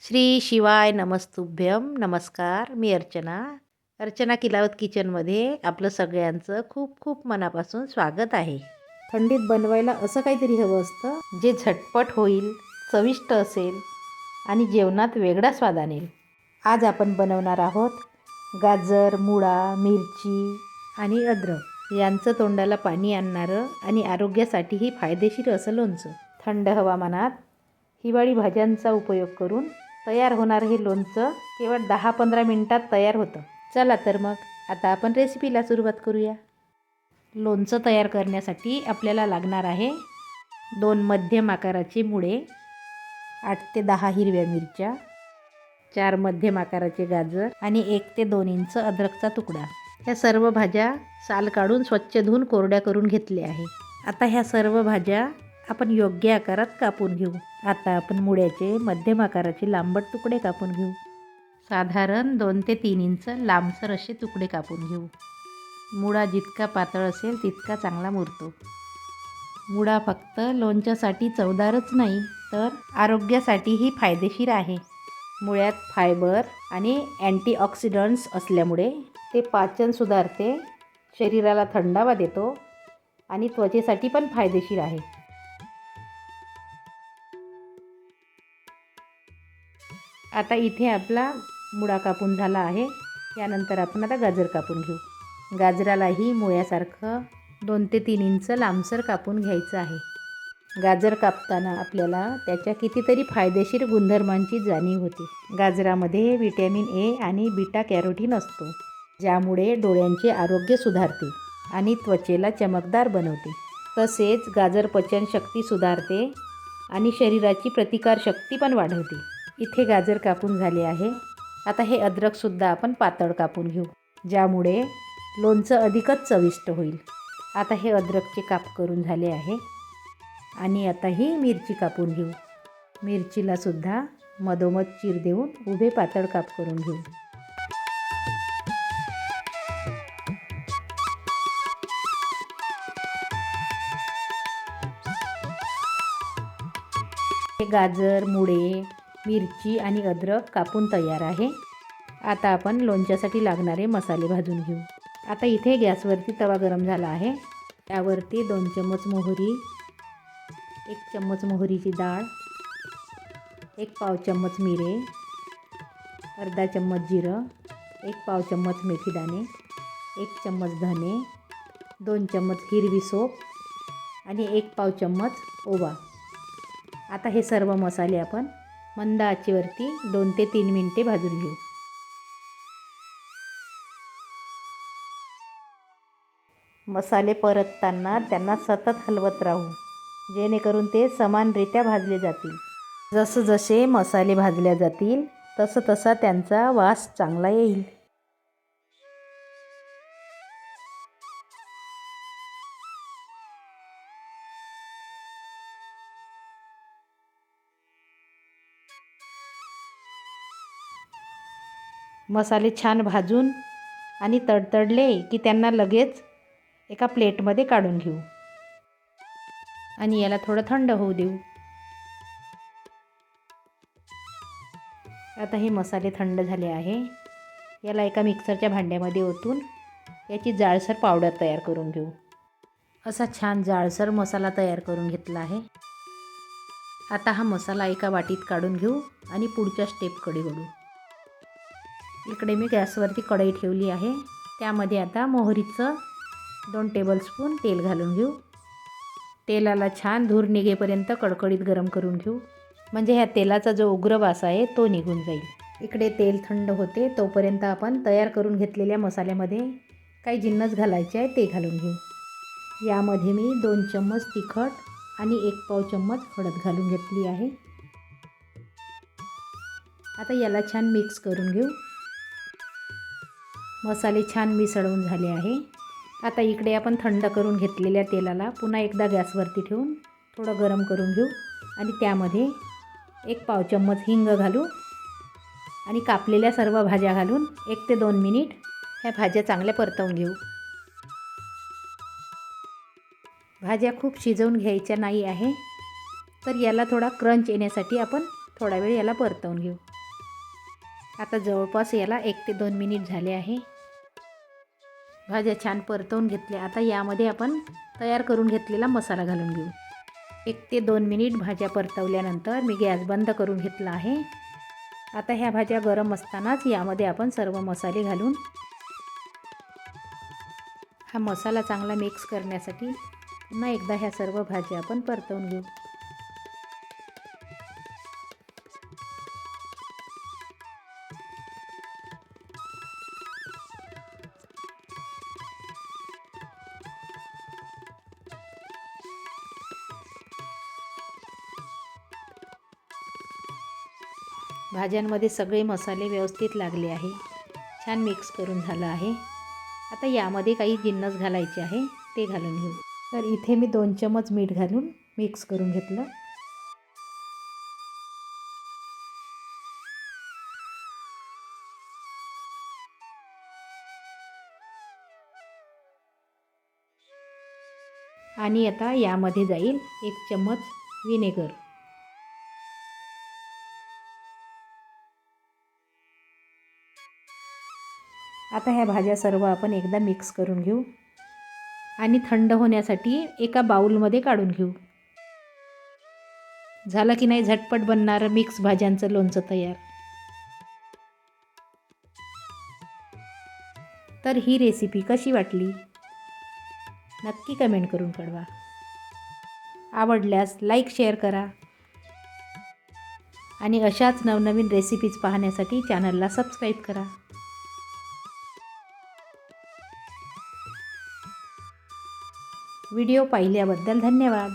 श्री शिवाय नमस्तुभ्यम. नमस्कार, मी अर्चना. अर्चना किलावत किचनमध्ये आपलं सगळ्यांचं खूप खूप मनापासून स्वागत आहे. थंडीत बनवायला असं काहीतरी हवं असतं जे झटपट होईल, चविष्ट असेल आणि जेवणात वेगळा स्वाद आणेल. आज आपण बनवणार आहोत गाजर, मुळा, मिरची आणि अद्रक यांचं तोंडाला पाणी आणणारं आणि आरोग्यासाठीही फायदेशीर असं लोणचं. थंड हवामानात हिवाळी भाज्यांचा उपयोग करून तयार होणारं हे लोणचं केवळ 10-15 मिनिटात तयार होतं. चला तर मग आता आपण रेसिपीला सुरुवात करूया. लोणचं तयार करण्यासाठी आपल्याला लागणार आहे 2 मध्यम आकाराचे मुळे, 8 ते 10 हिरव्या मिरच्या, 4 मध्यम आकाराचे गाजर आणि 1 ते 2 इंच अद्रकचा तुकडा. ह्या सर्व भाज्या साल काढून स्वच्छ धुवून कोरड्या करून घेतल्या आहे. आता ह्या सर्व भाज्या आपण योग्य आकारात कापून घेऊ. आता आपण मुळ्याचे मध्यम आकाराचे लांबट तुकडे कापून घेऊ. साधारण 2 ते 3 इंच लांबसर असे तुकडे कापून घेऊ. मुळा जितका पातळ असेल तितका चांगला मुरतो. मुळा फक्त लोणच्यासाठी चवदारच नाही तर आरोग्यासाठीही फायदेशीर आहे. मुळ्यात फायबर आणि अँटीऑक्सिडंट्स असल्यामुळे ते पाचन सुधारते, शरीराला थंडावा देतो आणि त्वचेसाठी पण फायदेशीर आहे. आता इथे आपला मुळा कापून झाला आहे. यानंतर आपण आता गाजर कापून घेऊ. गाजरालाही मुळ्यासारखं 2 ते 3 इंच लांबसर कापून घ्यायचं आहे. गाजर कापताना आपल्याला त्याच्या कितीतरी फायदेशीर गुणधर्मांची जाणीव होते. गाजरामध्ये व्हिटॅमिन ए आणि बीटा कॅरोटीन असतो, ज्यामुळे डोळ्यांचे आरोग्य सुधारते आणि त्वचेला चमकदार बनवते. तसेच गाजर पचनशक्ती सुधारते आणि शरीराची प्रतिकारशक्ती पण वाढवते. इथे गाजर कापून झाले आहे. आता हे अद्रकसुद्धा आपण पातळ कापून घेऊ, ज्यामुळे लोणचं अधिकच चविष्ट होईल. आता हे अद्रकचे काप करून झाले आहे आणि आता ही मिरची कापून घेऊ. मिरचीला सुद्धा मधोमध चीर देऊन उभे पातळ काप करून घेऊ. हे गाजर, मुळे, मिरची आणि अद्रक कापून तयार आहे. आता आपण लोणच्यासाठी लागणारे मसाले भाजून घेऊ. आता इथे गॅसवरती तवा गरम झाला आहे. त्यावरती 2 चम्मच मोहरी, 1 चम्मच मोहरीची डाळ, 1 पाव चम्मच मिरे, अर्धा चम्मच जिरं, 1 पाव चम्मच मेथीदाणे, 1 चम्मच धने, 2 चम्मच हिरवी सोप आणि 1 पाव चम्मच ओवा. आता हे सर्व मसाले आपण मंद आचेवरती 2 ते 3 मिनिटे भाजून घेऊ. मसाले परतताना त्यांना सतत हलवत राहू, जेणेकरून ते समानरित्या भाजले जातील. जसजसे मसाले भाजले जातील तसा त्यांचा वास चांगला येईल. मसाले छान भाजून आणि तडतडले की त्यांना लगेच एका प्लेटमध्ये काढून घेऊ आणि याला थोडं थंड होऊ देऊ. आता हे मसाले थंड झाले आहे. याला एका मिक्सरच्या भांड्यामध्ये ओतून याची जाडसर पावडर तयार करून घेऊ. असा छान जाडसर मसाला तयार करून घेतला आहे. आता हा मसाला एका वाटीत काढून घेऊ आणि पुढच्या स्टेपकडे वळू. इकडे मी गॅसवरती कढई ठेवली आहे. त्यामध्ये आता मोहरीचं 2 टेबलस्पून तेल घालून घेऊ. तेलाला छान धूर निघेपर्यंत कडकडीत गरम करून घेऊ, म्हणजे ह्या तेलाचा जो उग्र वास आहे तो निघून जाईल. इकडे तेल थंड होते तोपर्यंत आपण तयार करून घेतलेल्या मसाल्यामध्ये काही जिन्नस घालायचे आहे ते घालून घेऊ. यामध्ये मी 2 चम्मच तिखट आणि 1 पाव चम्मच हळद घालून घेतली आहे. आता याला छान मिक्स करून घेऊ. मसाले छान मिसळून झाले आहे. आता इकडे आपण थंड करून घेतलेल्या तेलाला पुन्हा एकदा गॅसवरती ठेवून थोडं गरम करून घेऊ आणि त्यामध्ये 1 पाव चम्मच हिंग घालू आणि कापलेल्या सर्व भाज्या घालून 1 ते 2 मिनिट ह्या भाज्या चांगल्या परतवून घेऊ. भाज्या खूप शिजवून घ्यायच्या नाही आहे, तर याला थोडा क्रंच येण्यासाठी आपण थोडा वेळ याला परतवून घेऊ. आता जवळपास याला 1 ते 2 मिनिट झाले आहे. भाज्या छान परतवून घेतल्या. आता यामध्ये आपण तयार करून घेतलेला मसाला घालून घेऊ. 1 ते 2 मिनिट भाज्या परतवल्यानंतर मी गॅस बंद करून घेतला आहे. आता ह्या भाज्या गरम असतानाच यामध्ये आपण सर्व मसाले घालून हा मसाला चांगला मिक्स करण्यासाठी पुन्हा एकदा ह्या सर्व भाज्या आपण परतवून घेऊ. भाज्यांमध्ये सगळे मसाले व्यवस्थित लागले आहे. छान मिक्स करून झालं आहे. आता यामध्ये काही जिन्नस घालायचे आहे ते घालून घेऊ. तर इथे मी 2 चमच मीठ घालून मिक्स करून घेतलं. आणि आता यामध्ये जाईल 1 चम्मच व्हिनेगर. आता ह्या भाज्या सर्व आपण एकदा मिक्स करून घेऊ आणि थंड होण्यासाठी एका बाउलमध्ये काढून घेऊ. झालं की नाही झटपट बनणारं मिक्स भाज्यांचं लोणचं तयार. तर ही रेसिपी कशी वाटली नक्की कमेंट करून कळवा. आवडल्यास लाईक शेअर करा आणि अशाच नवनवीन रेसिपीज पाहण्यासाठी चॅनलला सबस्क्राईब करा. व्हिडिओ पाहिल्याबद्दल धन्यवाद.